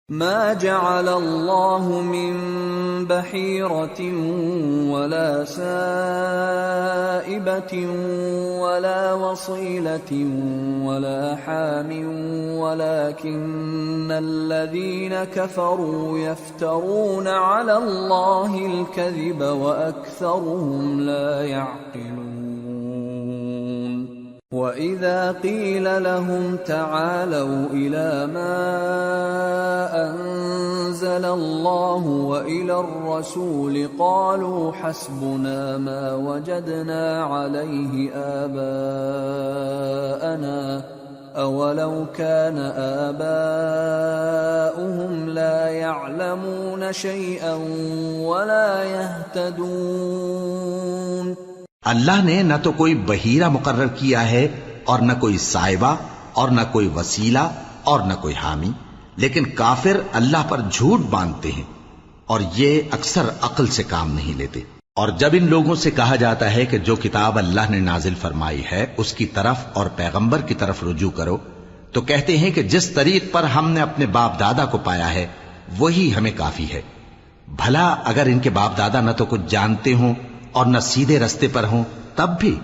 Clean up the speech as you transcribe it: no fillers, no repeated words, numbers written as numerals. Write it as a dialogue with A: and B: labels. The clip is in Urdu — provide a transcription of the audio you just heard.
A: ما جعل الله من بحيرة ولا سائبة ولا وصيلة ولا حام ولكن الذين كفروا يفترون على الله الكذب وأكثرهم لا يعقلون وَإِذَا قِيلَ لَهُمْ تَعَالَوْا إِلَى مَا أَنزَلَ اللَّهُ وَإِلَى الرَّسُولِ قَالُوا حَسْبُنَا مَا وَجَدْنَا عَلَيْهِ آبَاءَنَا أَوَلَوْ كَانَ آبَاؤُهُمْ لَا يَعْلَمُونَ شَيْئًا وَلَا يَهْتَدُونَ۔
B: اللہ نے نہ تو کوئی بحیرہ مقرر کیا ہے اور نہ کوئی سائبہ اور نہ کوئی وسیلہ اور نہ کوئی حامی، لیکن کافر اللہ پر جھوٹ باندھتے ہیں اور یہ اکثر عقل سے کام نہیں لیتے۔ اور جب ان لوگوں سے کہا جاتا ہے کہ جو کتاب اللہ نے نازل فرمائی ہے اس کی طرف اور پیغمبر کی طرف رجوع کرو، تو کہتے ہیں کہ جس طریق پر ہم نے اپنے باپ دادا کو پایا ہے وہی ہمیں کافی ہے۔ بھلا اگر ان کے باپ دادا نہ تو کچھ جانتے ہوں اور نہ سیدھے رستے پر ہوں تب بھی